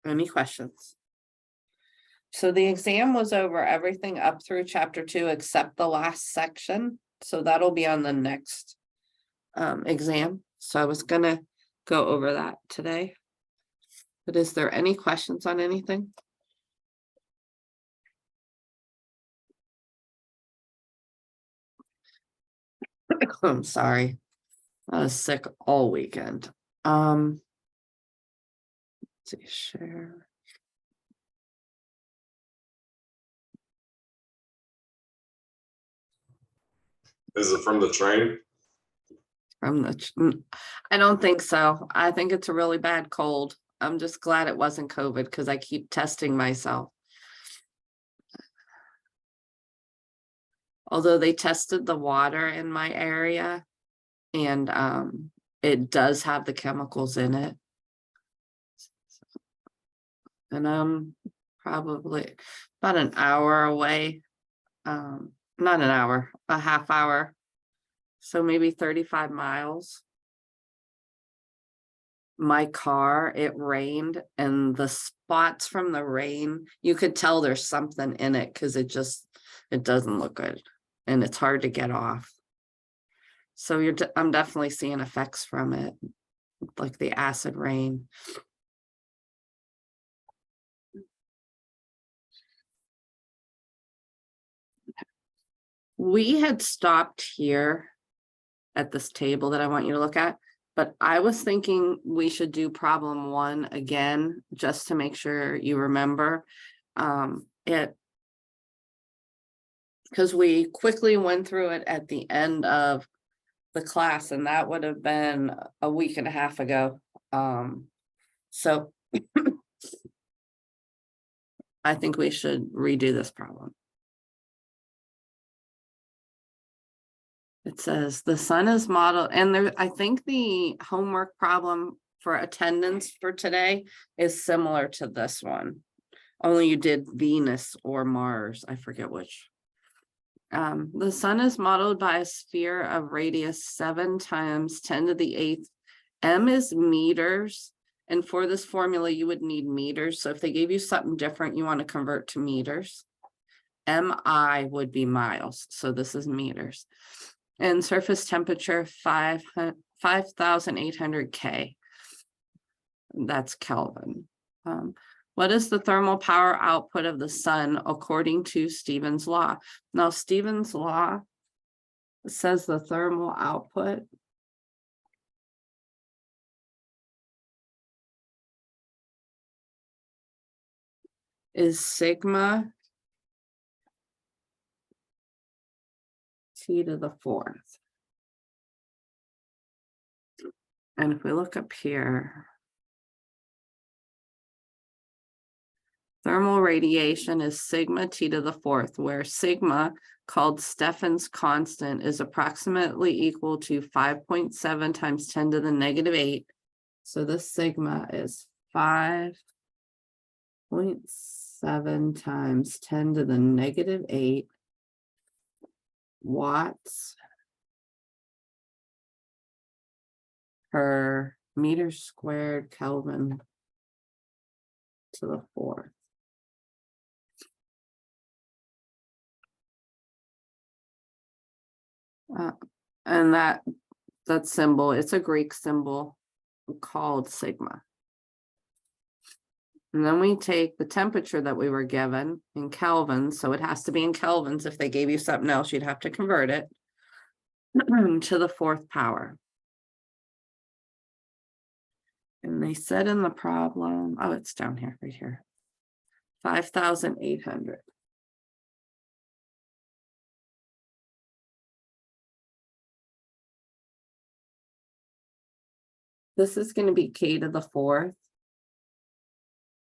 Any questions? So the exam was over everything up through chapter 2 except the last section. So that'll be on the next exam. So I was gonna go over that today. But is there any questions on anything? I'm sorry. I was sick all weekend. Let's see, share. Is it from the train? I don't think so. I think it's a really bad cold. I'm just glad it wasn't COVID because I keep testing myself. Although they tested the water in my area and it does have the chemicals in it. And I'm probably about an hour away. Not an hour, a half hour. So maybe 35 miles. My car, it rained, and the spots from the rain, you could tell there's something in it because it doesn't look good and it's hard to get off. So I'm definitely seeing effects from it, like the acid rain. We had stopped here at this table that I want you to look at, but I was thinking we should do problem 1 again, just to make sure you remember it. Because we quickly went through it at the end of the class, and that would have been a week and a half ago. So I think we should redo this problem. It says the sun is modeled, and there, I think the homework problem for attendance for today is similar to this one. Only you did Venus or Mars, I forget which. The sun is modeled by a sphere of radius 7 times 10 to the 8th. M is meters. And for this formula, you would need meters. So if they gave you something different, you want to convert to meters. MI would be miles. So this is meters. And surface temperature 5,800 K. That's Kelvin. What is the thermal power output of the sun according to Stevens law? Now, Stevens law says the thermal output is sigma T to the 4th. And if we look up here, thermal radiation is sigma T to the 4th, where sigma, called Stephan's constant, is approximately equal to 5.7 times 10 to the negative 8. So this sigma is 5.7 times 10 to the negative 8 watts per meter squared Kelvin to the 4th. And that symbol, it's a Greek symbol called sigma. And then we take the temperature that we were given in kelvins, so it has to be in kelvins. If they gave you something else, you'd have to convert it to the 4th power. And they said in the problem, oh, it's down here, right here, 5,800. This is going to be K to the 4th,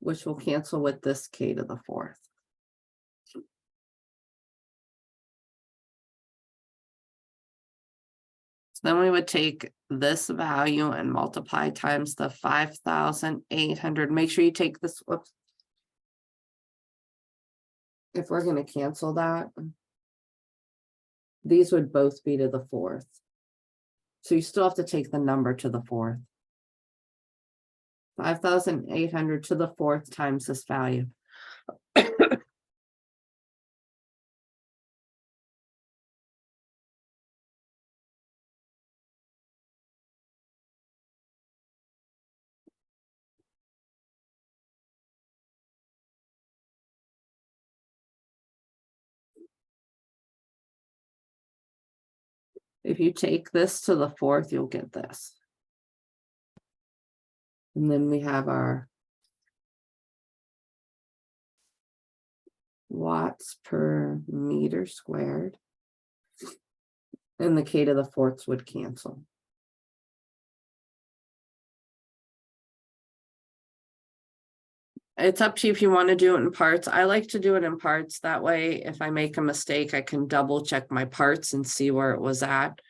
which will cancel with this K to the 4th. So then we would take this value and multiply times the 5,800. Make sure you take this, whoops. If we're going to cancel that, these would both be to the 4th. So you still have to take the number to the 4th. 5,800 to the fourth times this value. If you take this to the fourth, you'll get this. And then we have our watts per meter squared. And the K to the fourths would cancel. It's up to you if you want to do it in parts. I like to do it in parts. That way, if I make a mistake, I can double check my parts and see where it was at.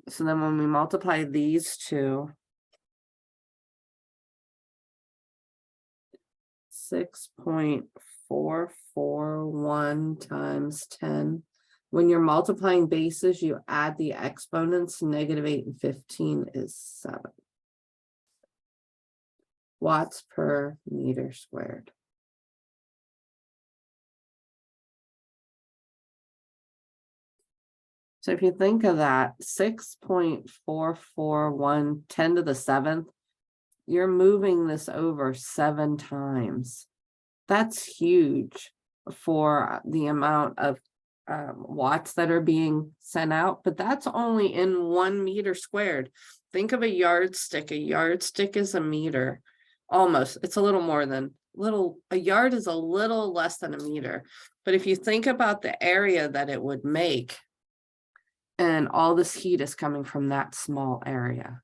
So then when we multiply these two, 6.441 times 10. When you're multiplying bases, you add the exponents. -8 and 15 is 7 watts per meter squared. So if you think of that, 6.441 10 to the 7th, you're moving this over 7 times. That's huge for the amount of watts that are being sent out, but that's only in 1 meter squared. Think of a yardstick. A yardstick is a meter. Almost, it's a little more than a yard is a little less than a meter. But if you think about the area that it would make, and all this heat is coming from that small area.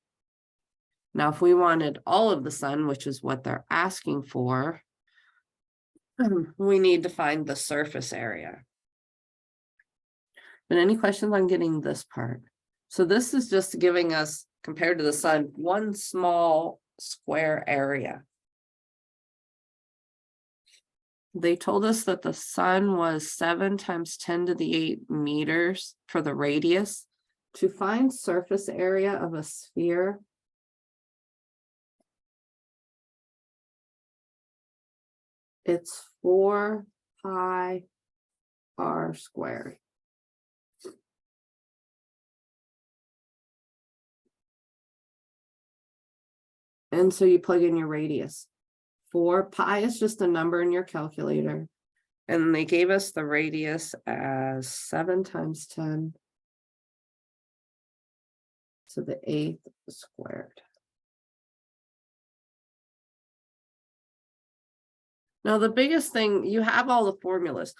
Now, if we wanted all of the sun, which is what they're asking for, we need to find the surface area. But any questions on getting this part? So this is just giving us, compared to the sun, one small square area. They told us that the sun was 7 times 10 to the 8 meters for the radius. To find surface area of a sphere, it's 4 pi r squared. And so you plug in your radius. 4 pi is just a number in your calculator. And they gave us the radius as 7 times 10 to the 8th squared. Now, the biggest thing, you have all the formulas.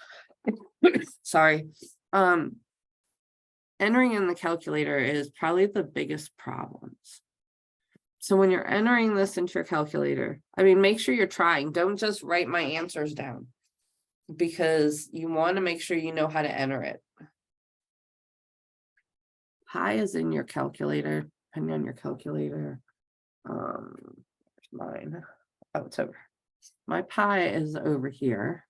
Sorry. Entering in the calculator is probably the biggest problems. So when you're entering this into your calculator, I mean, make sure you're trying. Don't just write my answers down, because you want to make sure you know how to enter it. Pi is in your calculator, depending on your calculator. Mine. Oh, it's over. My pi is over here.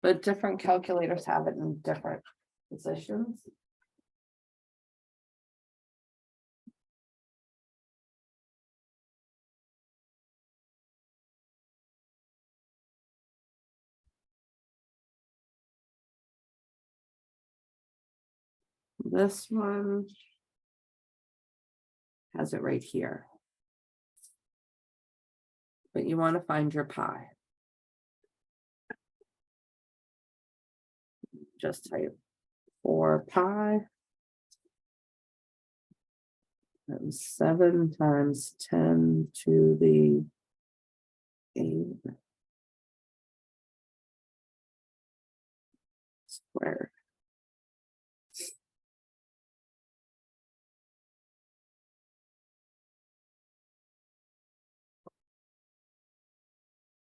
But different calculators have it in different positions. This one has it right here. But you want to find your pi. Just type 4 pi. And 7 times 10 to the 8 squared.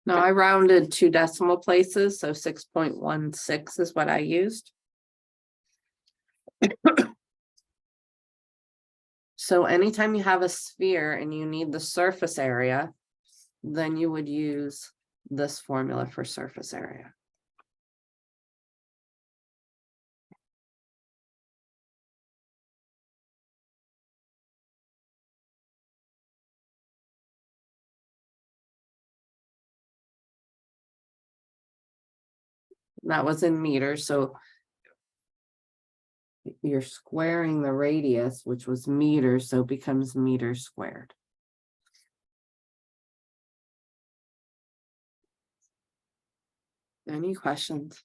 Now I rounded 2 decimal places, so 6.16 is what I used. So anytime you have a sphere and you need the surface area, then you would use this formula for surface area. That was in meters, so you're squaring the radius, which was meters, so it becomes meters squared. Any questions?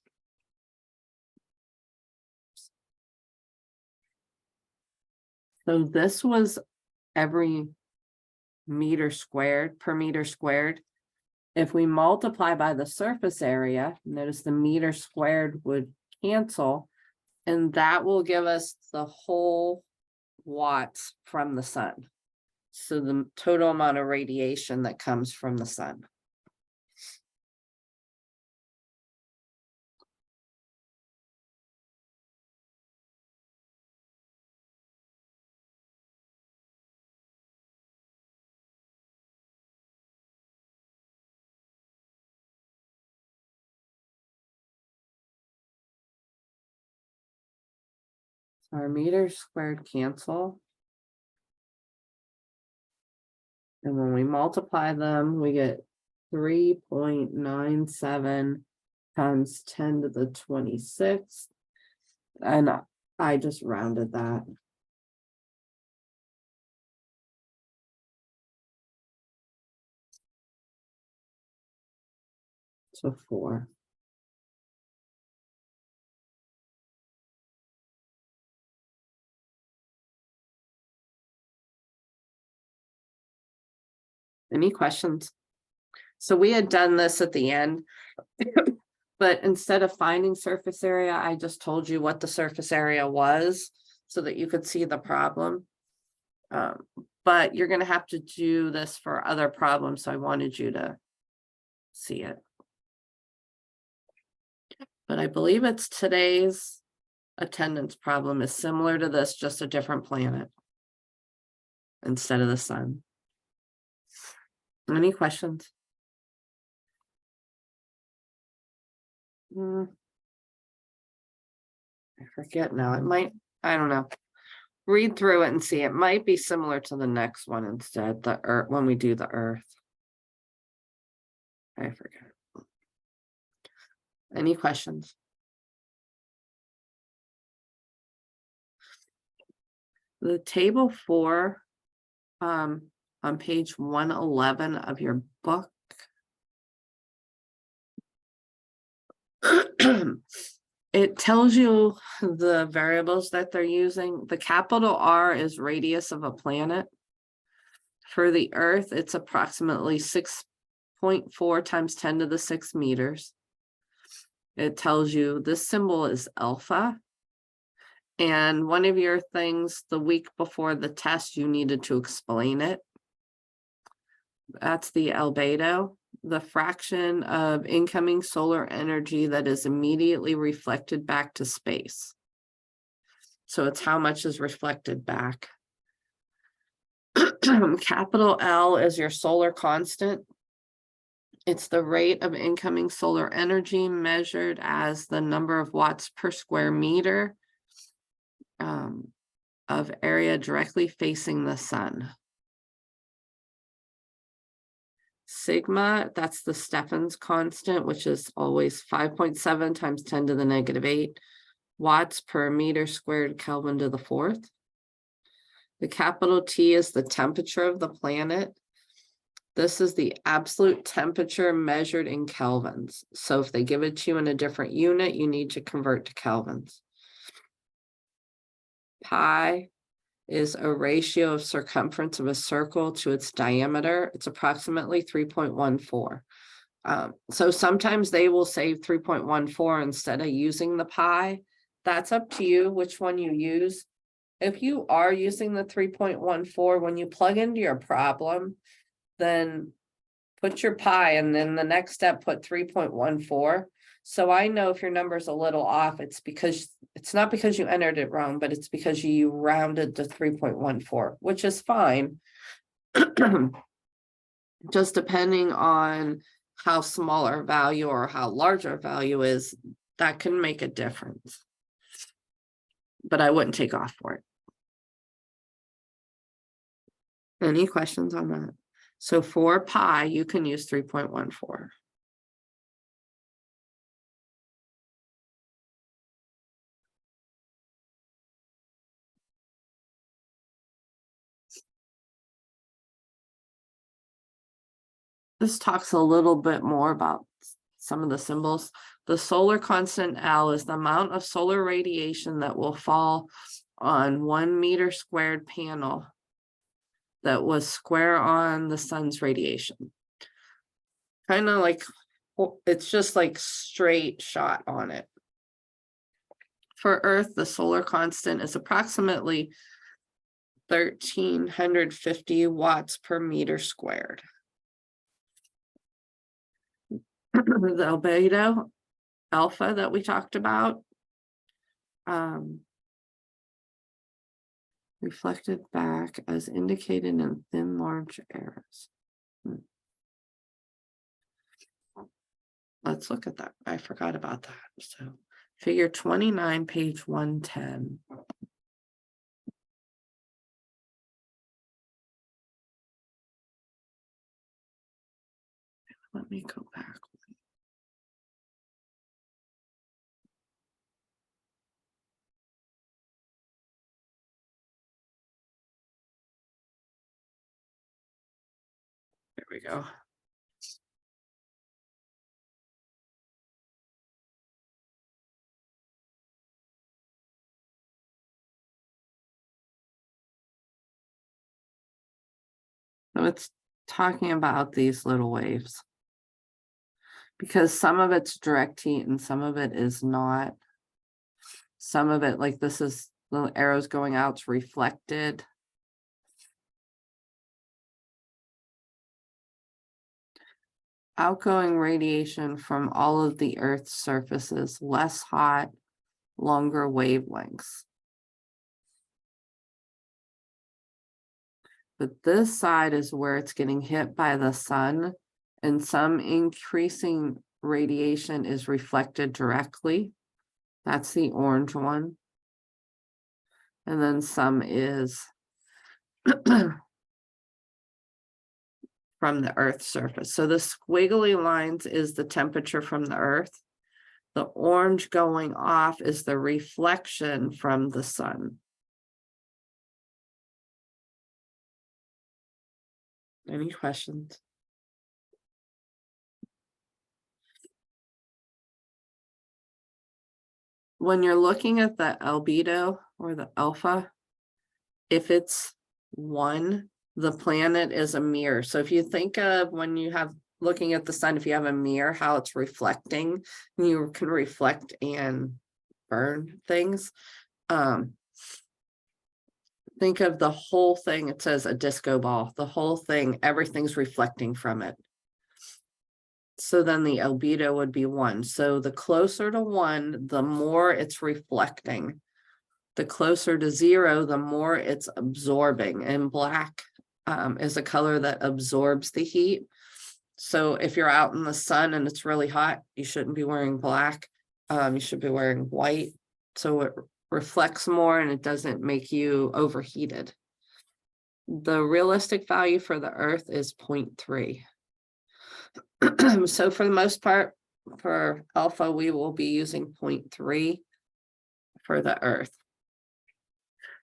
So this was every meter squared per meter squared. If we multiply by the surface area, notice the meter squared would cancel, and that will give us the whole watts from the sun. So the total amount of radiation that comes from the sun. Our meters squared cancel. And when we multiply them, we get 3.97 times 10 to the 26th. And I just rounded that. To 4. Any questions? So we had done this at the end, but instead of finding surface area, I just told you what the surface area was so that you could see the problem. But you're going to have to do this for other problems, so I wanted you to see it. But I believe it's today's attendance problem is similar to this, just a different planet instead of the sun. Any questions? I forget now. It might, I don't know. Read through it and see. It might be similar to the next one instead, the Earth, when we do the Earth. I forget. Any questions? The table 4 on page 111 of your book. It tells you the variables that they're using. The capital R is radius of a planet. For the Earth, it's approximately 6.4 times 10 to the 6 meters. It tells you this symbol is alpha. And one of your things the week before the test, you needed to explain it. That's the albedo, the fraction of incoming solar energy that is immediately reflected back to space. So it's how much is reflected back. Capital L is your solar constant. It's the rate of incoming solar energy measured as the number of watts per square meter of area directly facing the sun. Sigma, that's the Stefan's constant, which is always 5.7 times 10 to the negative 8 watts per meter squared Kelvin to the 4th. The capital T is the temperature of the planet. This is the absolute temperature measured in kelvins. So if they give it to you in a different unit, you need to convert to kelvins. Pi is a ratio of circumference of a circle to its diameter. It's approximately 3.14. So sometimes they will say 3.14 instead of using the pi. That's up to you which one you use. If you are using the 3.14, when you plug into your problem, then put your pi and then the next step put 3.14. So I know if your number's a little off, it's not because you entered it wrong, but it's because you rounded to 3.14, which is fine. Just depending on how small our value or how large our value is, that can make a difference. But I wouldn't take off for it. Any questions on that? So for pi, you can use 3.14. This talks a little bit more about some of the symbols. The solar constant L is the amount of solar radiation that will fall on 1 meter squared panel that was square on the sun's radiation. Kind of like, it's just like straight shot on it. For Earth, the solar constant is approximately 1,350 watts per meter squared. The albedo alpha that we talked about, reflected back as indicated in thin large arrows. Let's look at that. I forgot about that. So figure 29, page 110. Let me go back. There we go. So it's talking about these little waves, because some of it's direct heat and some of it is not. Some of it, like this is little arrows going out, it's reflected. Outgoing radiation from all of the Earth's surfaces, less hot, longer wavelengths. But this side is where it's getting hit by the sun, and some increasing radiation is reflected directly. That's the orange one. And then some is from the Earth's surface. So the squiggly lines is the temperature from the Earth. The orange going off is the reflection from the sun. Any questions? When you're looking at the albedo or the alpha, if it's 1, the planet is a mirror. So if you think of when you have looking at the sun, if you have a mirror, how it's reflecting, you can reflect and burn things. Think of the whole thing. It says a disco ball, the whole thing, everything's reflecting from it. So then the albedo would be 1. So the closer to 1, the more it's reflecting. The closer to 0, the more it's absorbing. And black is a color that absorbs the heat. So if you're out in the sun and it's really hot, you shouldn't be wearing black. You should be wearing white. So it reflects more and it doesn't make you overheated. The realistic value for the Earth is 0.3. So for the most part, for alpha, we will be using 0.3 for the Earth.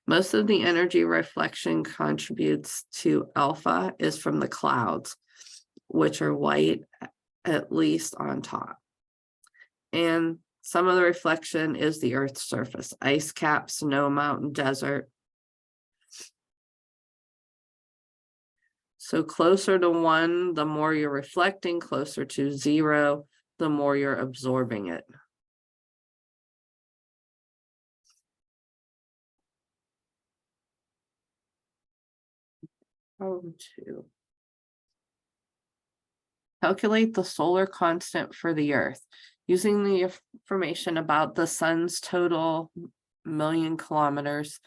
Most of the energy reflection contributes to alpha is from the clouds, which are white, at least on top. And some of the reflection is the Earth's surface, ice cap, snow, mountain, desert. So closer to 1, the more you're reflecting, closer to 0, the more you're absorbing it. Problem 2. Calculate the solar constant for the Earth using the information about the sun's total million kilometers,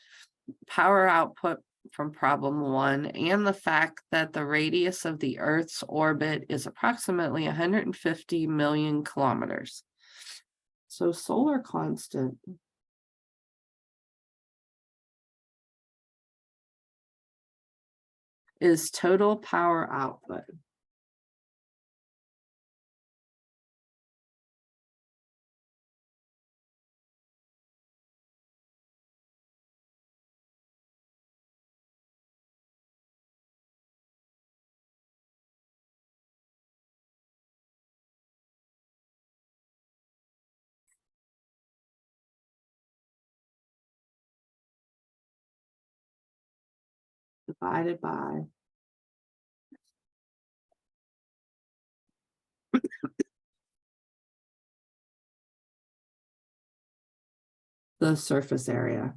power output from problem 1, and the fact that the radius of the Earth's orbit is approximately 150 million kilometers. So solar constant is total power output. divided by the surface area.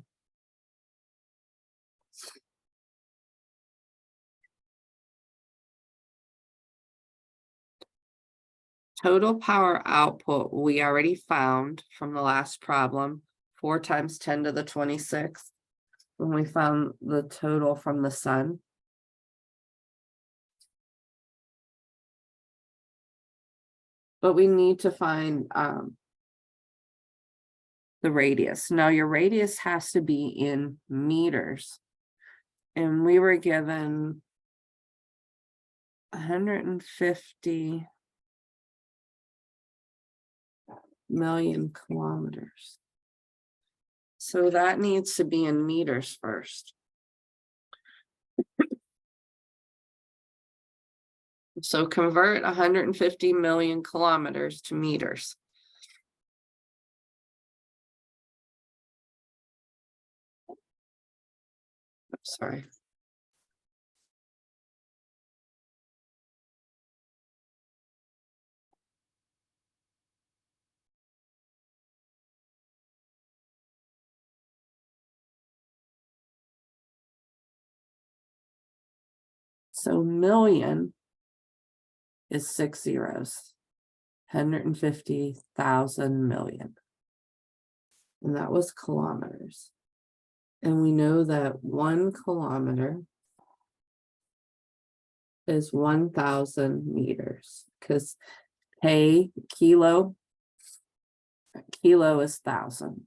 Total power output, we already found from the last problem, 4 times 10 to the 26th. When we found the total from the sun. But we need to find the radius. Now your radius has to be in meters. And we were given 150 million kilometers. So that needs to be in meters first. So convert 150 million kilometers to meters. Sorry. So million is 6 zeros, 150,000 million. And that was kilometers. And we know that 1 kilometer is 1,000 meters because kilo is 1,000.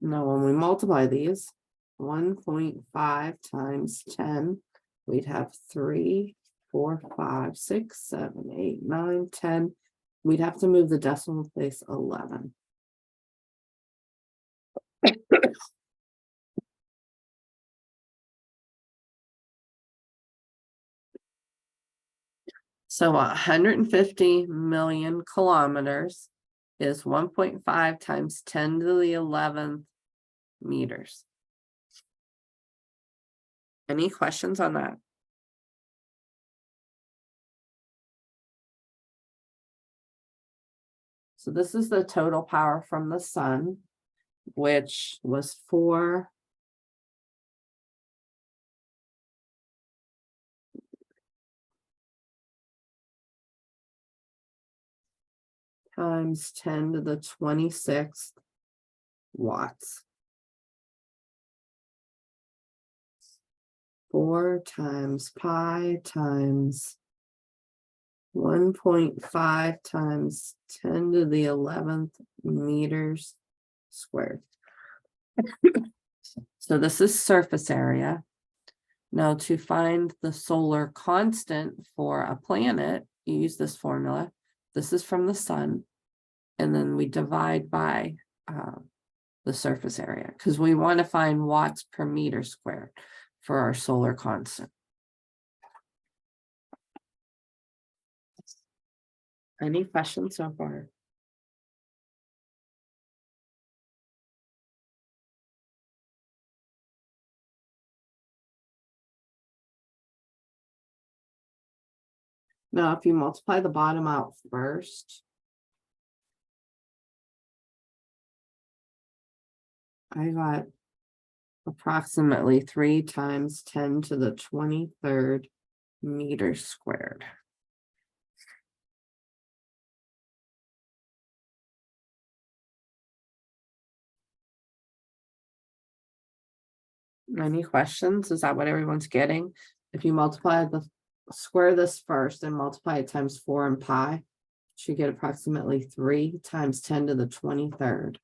Now, when we multiply these, 1.5 times 10, we'd have 3, 4, 5, 6, 7, 8, 9, 10. We'd have to move the decimal place 11. So 150 million kilometers is 1.5 times 10 to the 11th meters. Any questions on that? So this is the total power from the sun, which was 4 times 10 to the 26th watts. 4 times pi times 1.5 times 10 to the 11th meters squared. So this is surface area. Now to find the solar constant for a planet, you use this formula. This is from the sun. And then we divide by the surface area because we want to find watts per meter squared for our solar constant. Any questions so far? Now, if you multiply the bottom out first, I got approximately 3 times 10 to the 23rd meters squared. Any questions? Is that what everyone's getting? If you multiply square this first and multiply it times 4 and pi, you get approximately 3 times 10 to the 23rd.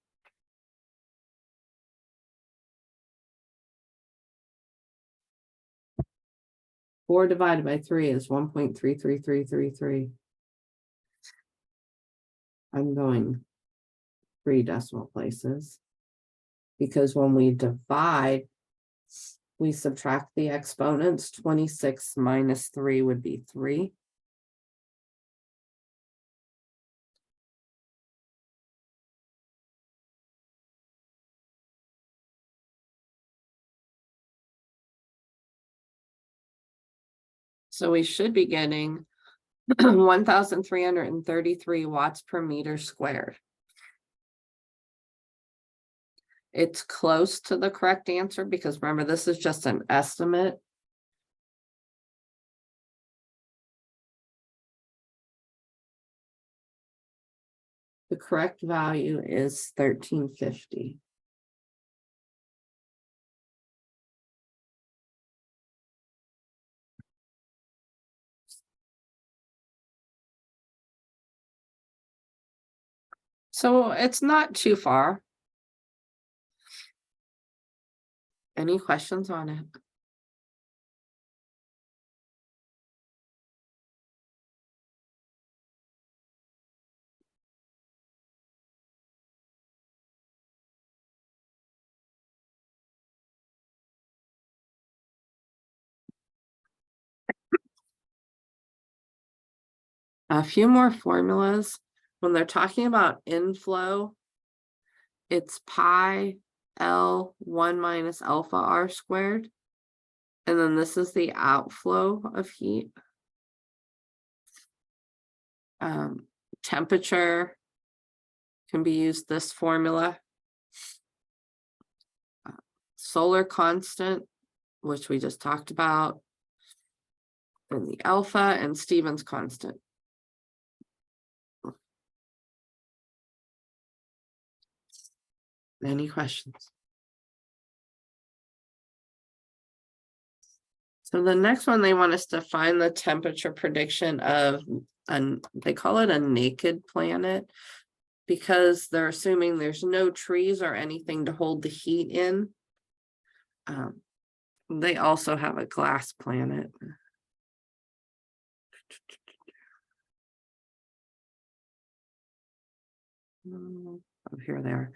Four divided by 3 is 1.33333. I'm going 3 decimal places because when we divide, we subtract the exponents. 26 minus 3 would be 3. So we should be getting 1,333 watts per meter squared. It's close to the correct answer because remember, this is just an estimate. The correct value is 1350. So it's not too far. Any questions on it? A few more formulas. When they're talking about inflow, it's pi L 1 minus alpha R squared. And then this is the outflow of heat. Temperature can be used this formula. Solar constant, which we just talked about, and the alpha and Stevens constant. Any questions? So the next one, they want us to find the temperature prediction of, they call it a naked planet, because they're assuming there's no trees or anything to hold the heat in. They also have a glass planet. Here there.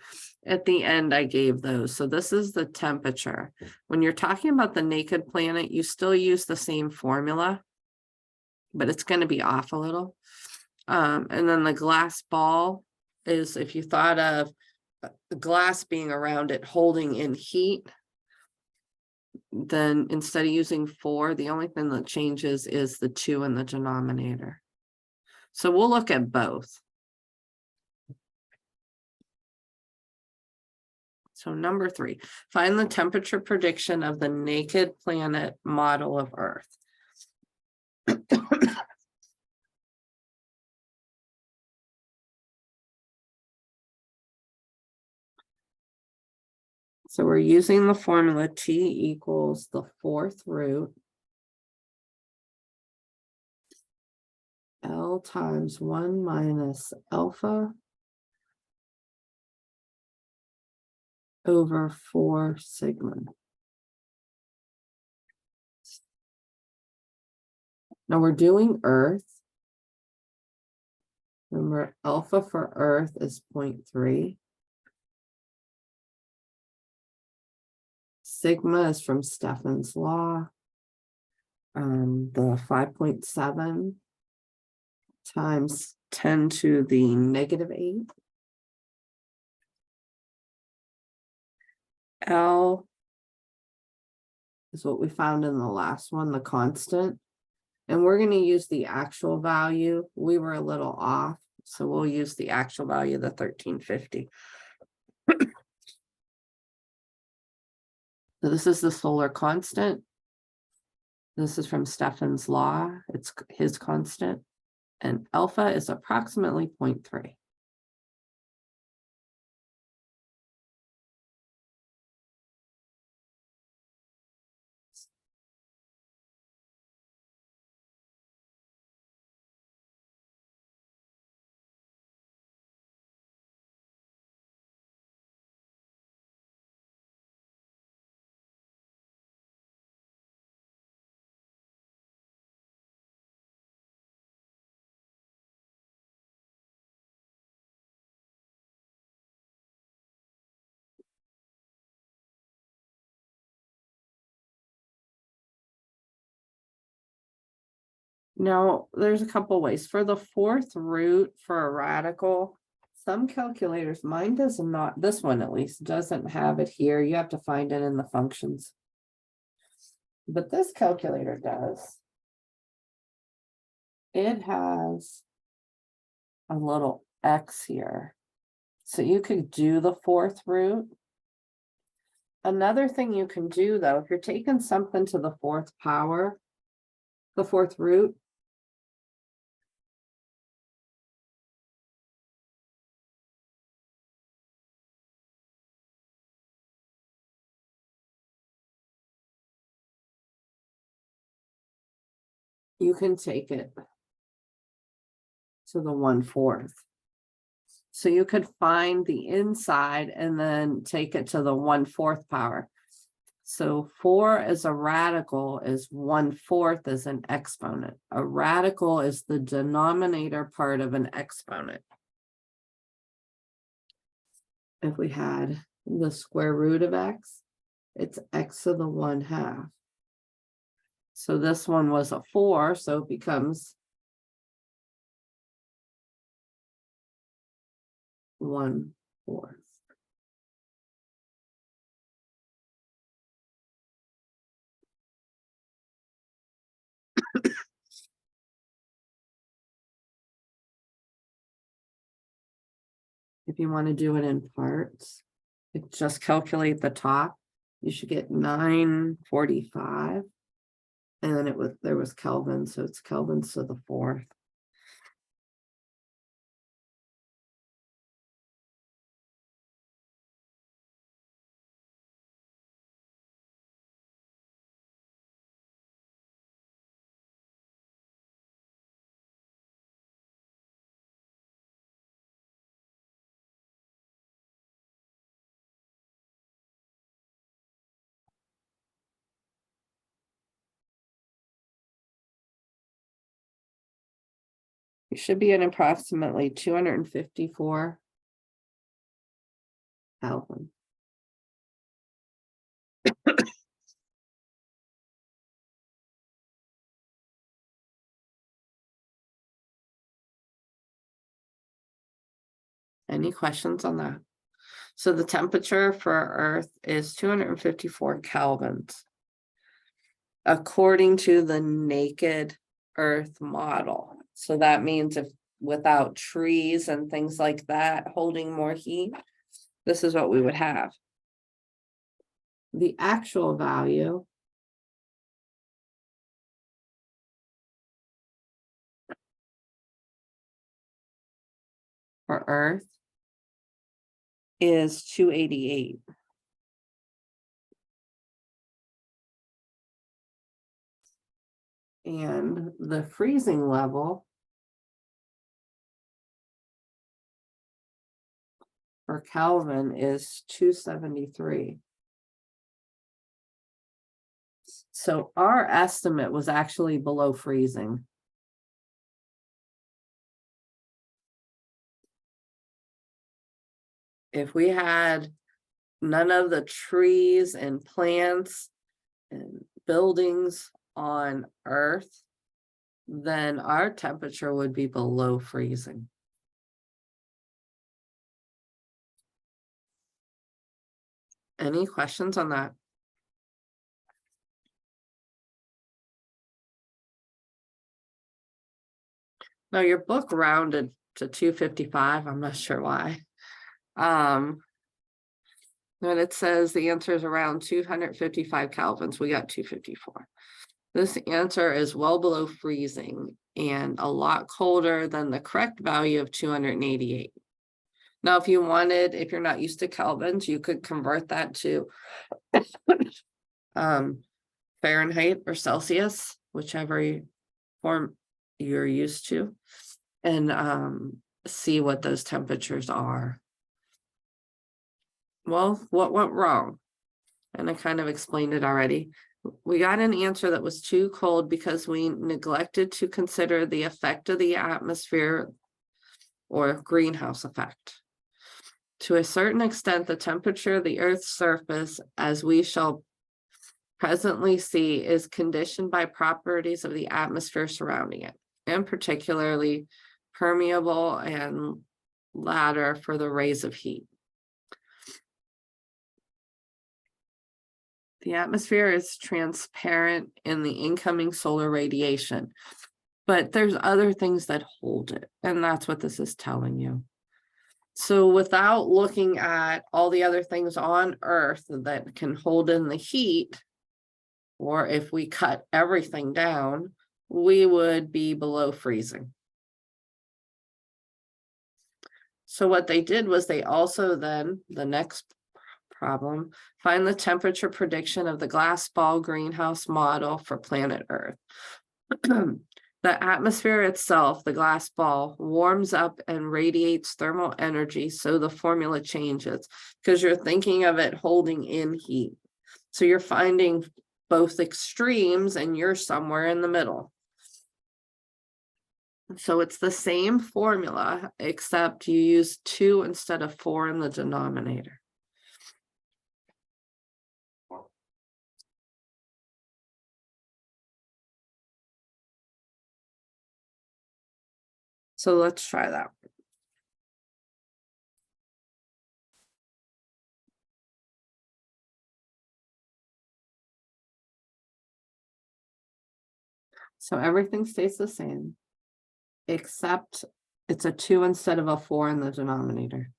At the end, I gave those. So this is the temperature. When you're talking about the naked planet, you still use the same formula, but it's going to be off a little. And then the glass ball is, if you thought of the glass being around it holding in heat, then instead of using 4, the only thing that changes is the 2 in the denominator. So we'll look at both. So number 3, find the temperature prediction of the naked planet model of Earth. So we're using the formula T equals the 4th root L times 1 minus alpha over 4 sigma. Now we're doing Earth. Remember, alpha for Earth is 0.3. Sigma is from Stefan's law. The 5.7 times 10 to the negative 8. L is what we found in the last one, the constant. And we're going to use the actual value. We were a little off, so we'll use the actual value, the 1350. So this is the solar constant. This is from Stefan's law. It's his constant. And alpha is approximately 0.3. Now, there's a couple ways. For the 4th root for a radical, some calculators, mine does not, this one at least, doesn't have it here. You have to find it in the functions. But this calculator does. it has a little X here. So you could do the fourth root. Another thing you can do though, if you're taking something to the fourth power, the fourth root, you can take it to the 1/4. So you could find the inside and then take it to the 1/4 power. So 4 as a radical is 1/4 as an exponent. A radical is the denominator part of an exponent. If we had the square root of x, it's x to the 1/2. So this one was a 4, so it becomes 1/4. If you want to do it in parts, just calculate the top. You should get 945. And then there was Kelvin, so it's Kelvins to the 4th. You should be at approximately 254 Kelvin. Any questions on that? So the temperature for Earth is 254 kelvins, according to the naked Earth model. So that means if without trees and things like that holding more heat, this is what we would have. The actual value for Earth is 288. And the freezing level for Kelvin is 273. So our estimate was actually below freezing. If we had none of the trees and plants and buildings on Earth, then our temperature would be below freezing. Any questions on that? Now your book rounded to 255. I'm not sure why. When it says the answer is around 255 kelvins, we got 254. This answer is well below freezing and a lot colder than the correct value of 288. Now, if you wanted, if you're not used to kelvins, you could convert that to Fahrenheit or Celsius, whichever form you're used to, and see what those temperatures are. Well, what went wrong? And I kind of explained it already. We got an answer that was too cold because we neglected to consider the effect of the atmosphere or greenhouse effect. To a certain extent, the temperature of the Earth's surface, as we shall presently see, is conditioned by properties of the atmosphere surrounding it, and particularly permeable and ladder for the rays of heat. The atmosphere is transparent in the incoming solar radiation. but there's other things that hold it, and that's what this is telling you. So without looking at all the other things on Earth that can hold in the heat, or if we cut everything down, we would be below freezing. So what they did was they also then, the next problem, find the temperature prediction of the glass ball greenhouse model for planet Earth. The atmosphere itself, the glass ball, warms up and radiates thermal energy, so the formula changes because you're thinking of it holding in heat. So you're finding both extremes and you're somewhere in the middle. So it's the same formula, except you use 2 instead of 4 in the denominator. So let's try that. So everything stays the same, except it's a 2 instead of a 4 in the denominator.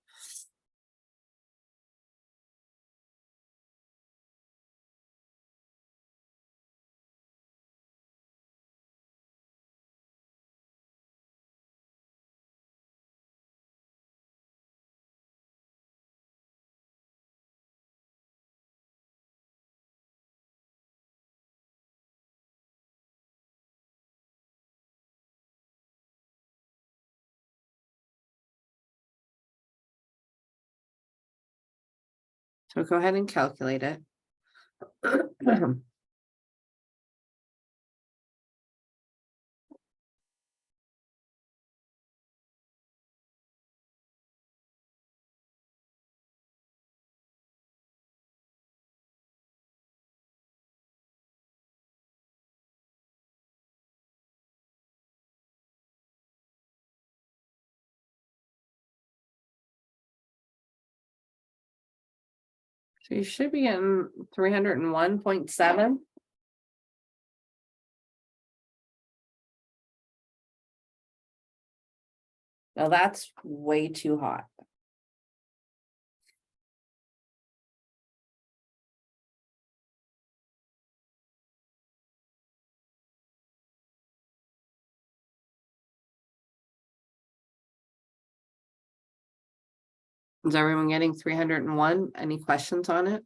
So go ahead and calculate it. So you should be in 301.7. Now that's way too hot. Is everyone getting 301? Any questions on it?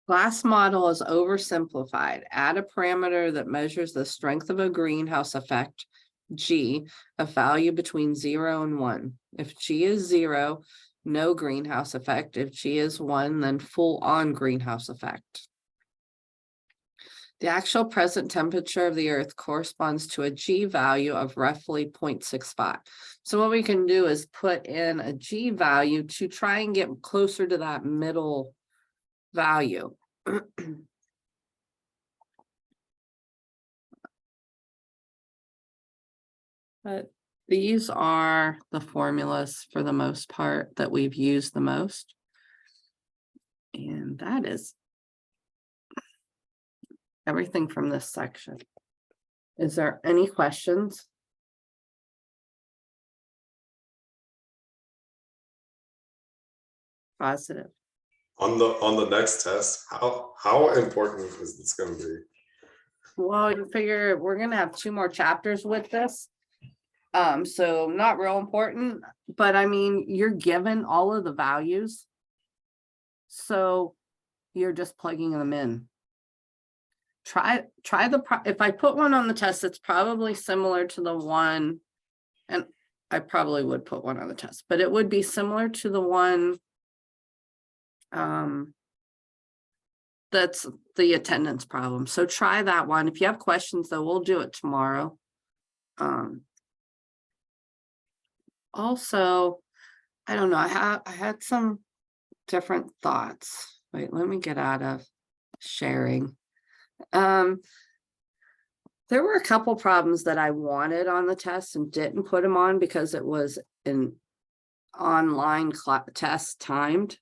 Glass model is oversimplified. Add a parameter that measures the strength of a greenhouse effect, G, a value between 0 and 1. If G is 0, no greenhouse effect. If G is 1, then full on greenhouse effect. The actual present temperature of the Earth corresponds to a G value of roughly 0.65. So what we can do is put in a G value to try and get closer to that middle value. But these are the formulas for the most part that we've used the most. And that is everything from this section. Is there any questions? Positive. On the next test, how important is this gonna be? Well, you figure we're gonna have 2 more chapters with this. So not real important, but I mean, you're given all of the values. So you're just plugging them in. Try if I put one on the test, it's probably similar to the one, and I probably would put one on the test, but it would be similar to the one that's the attendance problem. So try that one. If you have questions though, we'll do it tomorrow. Also, I don't know, I had some different thoughts. Wait, let me get out of sharing. There were a couple problems that I wanted on the test and didn't put them on because it was an online test timed.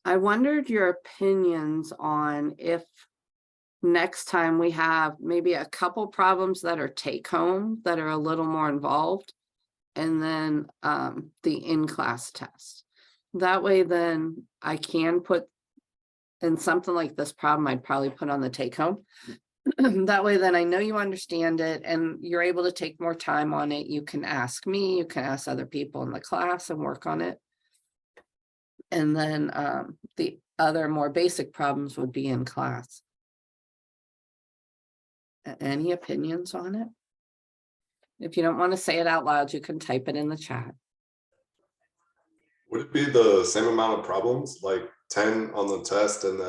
I wondered your opinions on if next time we have maybe a couple problems that are take home that are a little more involved, and then the in-class test. That way then I can put in something like this problem, I'd probably put on the take home. That way then I know you understand it and you're able to take more time on it. You can ask me, you can ask other people in the class and work on it. And then the other more basic problems would be in class. Any opinions on it? If you don't want to say it out loud, you can type it in the chat. Would it be the same amount of problems, like 10 on the test and then